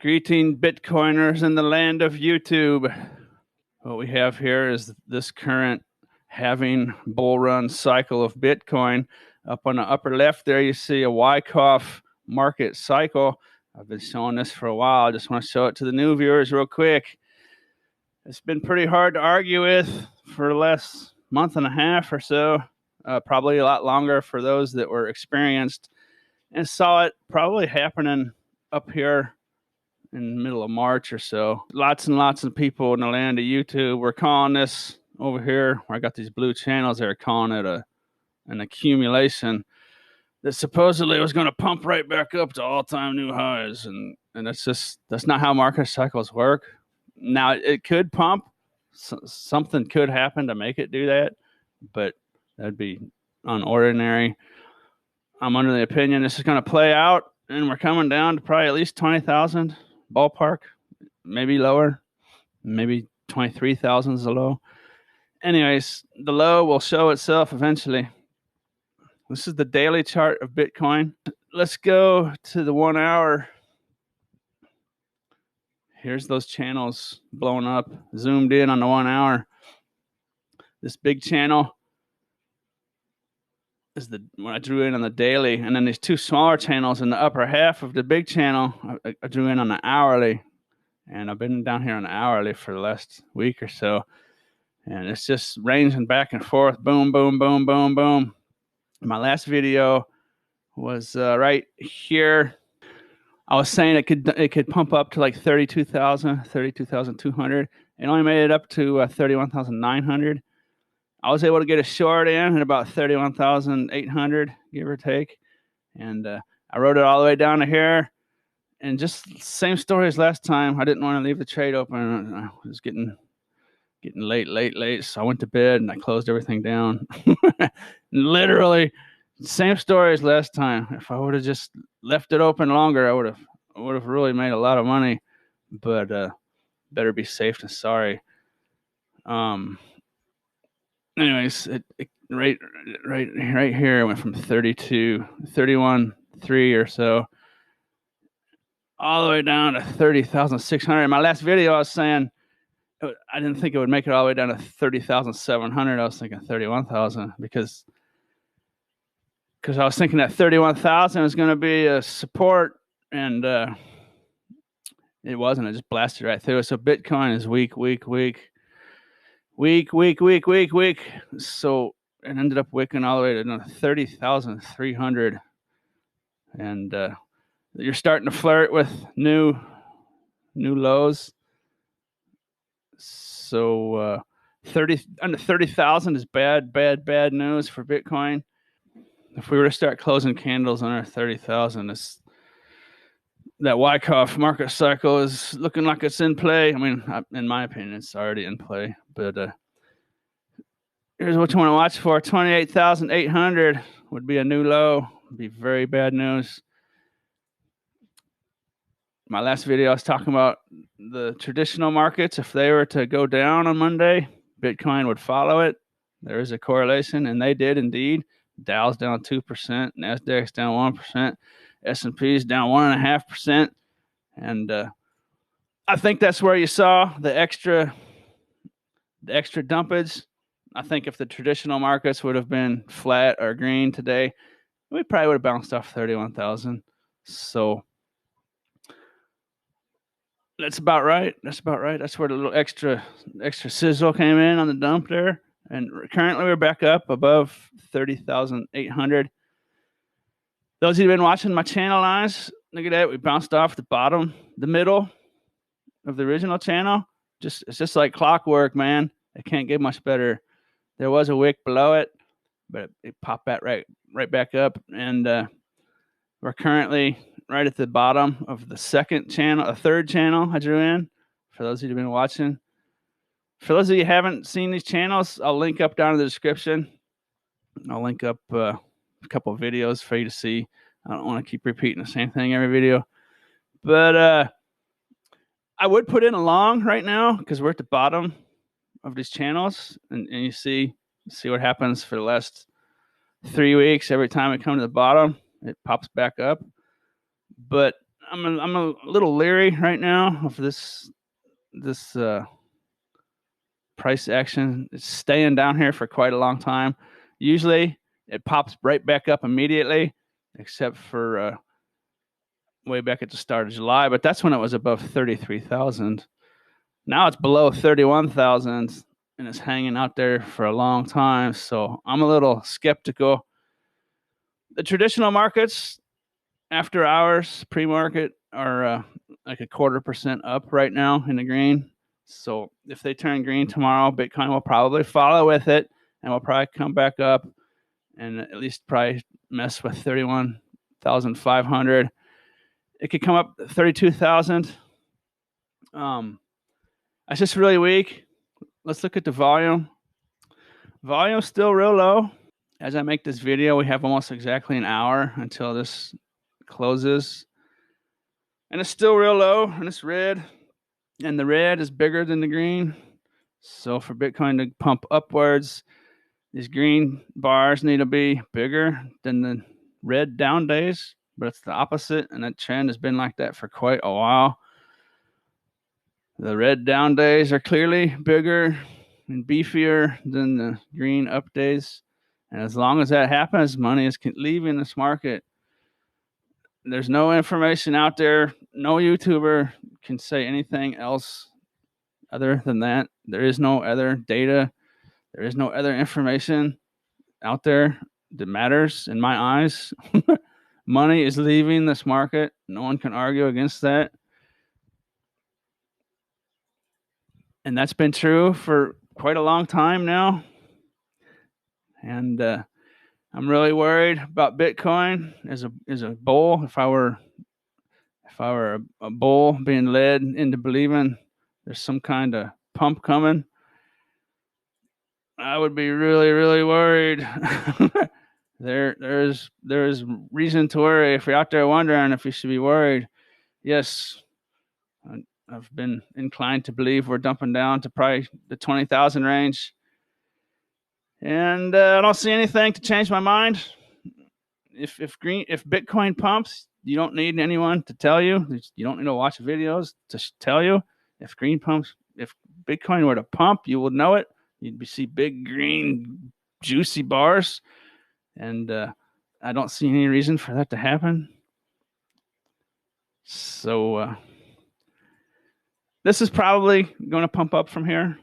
Greeting Bitcoiners in the land of YouTube. What we have here is this current halving bull run cycle of Bitcoin. Up on the upper left there, you see a Wyckoff market cycle. I've been showing this for a while. I just want to show it to the new viewers real quick. It's been pretty hard to argue with for the last month and a half or so, probably a lot longer for those that were experienced and saw it probably happening up here in the middle of March or so. Lots and lots of people in the land of YouTube were calling this over here, where I got these blue channels, they were calling it an accumulation that supposedly was going to pump right back up to all-time new highs. And that's not how market cycles work. Now, it could pump. Something could happen to make it do that, but that'd be unordinary. I'm under the opinion this is going to play out, and we're coming down to probably at least 20,000 ballpark, maybe lower, maybe 23,000 is the low. Anyways, the low will show itself eventually. This is the daily chart of Bitcoin. Let's go to the 1 hour. Here's those channels blowing up, zoomed in on the 1 hour. This big channel is when I drew in on the daily, and then these two smaller channels in the upper half of the big channel, I drew in on the hourly, and I've been down here on the hourly for the last week or so, and it's just ranging back and forth, boom, boom, boom, boom, boom. My last video was right here. I was saying it could pump up to like 32,200. It only made it up to 31,900. I was able to get a short in at about 31,800, give or take. And I rode it all the way down to here. And just same story as last time. I didn't want to leave the trade open. I was getting late. So I went to bed and I closed everything down. Literally, same story as last time. If I would have just left it open longer, I would have really made a lot of money. But better be safe than sorry. Anyways, right here, it went from 31.3 or so, all the way down to 30,600. In my last video, I was saying I didn't think it would make it all the way down to 30,700. I was thinking 31,000 because I was thinking that 31,000 was going to be a support, and it wasn't. It just blasted right through it. So Bitcoin is weak. So it ended up wicking all the way to 30,300, and you're starting to flirt with new lows. So under 30,000 is bad news for Bitcoin. If we were to start closing candles under 30,000, that Wyckoff market cycle is looking like it's in play. I mean, in my opinion, it's already in play. But here's what you want to watch for. 28,800 would be a new low. Would be very bad news. My last video, I was talking about the traditional markets. If they were to go down on Monday, Bitcoin would follow it. There is a correlation, and they did indeed. Dow's down 2%, Nasdaq's down 1%, S&P's down 1.5%, and I think that's where you saw the extra dumpage. I think if the traditional markets would have been flat or green today, we probably would have bounced off 31,000. So that's about right. That's where the little extra sizzle came in on the dump there. And currently we're back up above 30,800. Those of you who've been watching my channel lines, look at that. We bounced off the bottom, the middle of the original channel. It's just like clockwork, man. It can't get much better. There was a wick below it, but it popped back right back up. And we're currently right at the bottom of the third channel I drew in, for those of you who've been watching. For those of you who haven't seen these channels, I'll link up down in the description. I'll link up a couple of videos for you to see. I don't want to keep repeating the same thing every video. But I would put in a long right now because we're at the bottom of these channels. And you see what happens for the last 3 weeks. Every time we come to the bottom, it pops back up. But I'm a little leery right now of this price action. It's staying down here for quite a long time. Usually it pops right back up immediately, except for way back at the start of July, but that's when it was above 33,000. Now it's below 31,000 and it's hanging out there for a long time. So I'm a little skeptical. The traditional markets after hours pre-market are like 0.25% up right now in the green. So if they turn green tomorrow, Bitcoin will probably follow with it and will probably come back up and at least probably mess with 31,500. It could come up 32,000. It's just really weak. Let's look at the volume. Volume's still real low. As I make this video, we have almost exactly an hour until this closes. And it's still real low, and it's red. And the red is bigger than the green. So for Bitcoin to pump upwards, these green bars need to be bigger than the red down days. But it's the opposite, and that trend has been like that for quite a while. The red down days are clearly bigger and beefier than the green up days. And as long as that happens, money is leaving this market. There's no information out there. No YouTuber can say anything else other than that. There is no other data. There is no other information out there that matters in my eyes. Money is leaving this market. No one can argue against that. And that's been true for quite a long time now. And I'm really worried about Bitcoin as a bull. If I were a bull being led into believing there's some kind of pump coming, I would be really, really worried. There's reason to worry. If you're out there wondering if you should be worried, yes, I've been inclined to believe we're dumping down to probably the 20,000 range. And I don't see anything to change my mind. If Bitcoin pumps, you don't need anyone to tell you. You don't need to watch videos to tell you. If Bitcoin were to pump, you would know it. You'd see big green juicy bars, and I don't see any reason for that to happen. So this is probably going to pump up from here,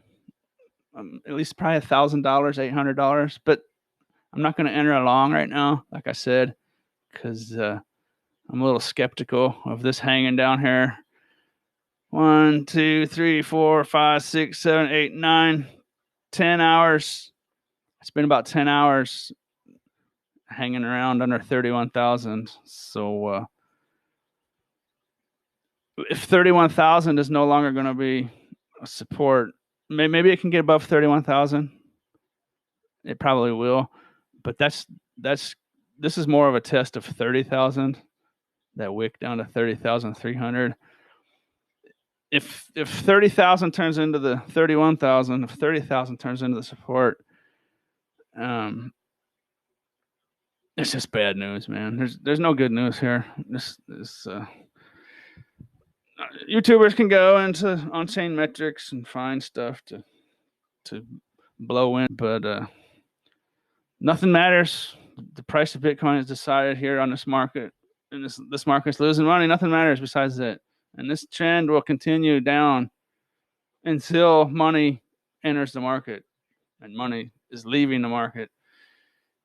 at least probably $1,000, $800. But I'm not going to enter along right now, like I said, because I'm a little skeptical of this hanging down here. 1, 2, 3, 4, 5, 6, 7, 8, 9, 10 hours. It's been about 10 hours hanging around under 31,000. So if 31,000 is no longer going to be a support, maybe it can get above 31,000. It probably will, but this is more of a test of 30,000. That wick down to 30,300. If 30,000 turns into the 31,000, if 30,000 turns into the support, it's just bad news, man. There's no good news here. YouTubers can go into on-chain metrics and find stuff to blow in, but nothing matters. The price of Bitcoin is decided here on this market, and this market's losing money. Nothing matters besides that. And this trend will continue down until money enters the market and money is leaving the market.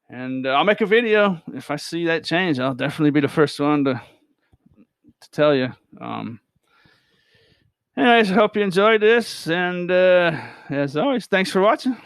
And I'll make a video if I see that change. I'll definitely be the first one to tell you. Anyways, I hope you enjoyed this. And as always, thanks for watching.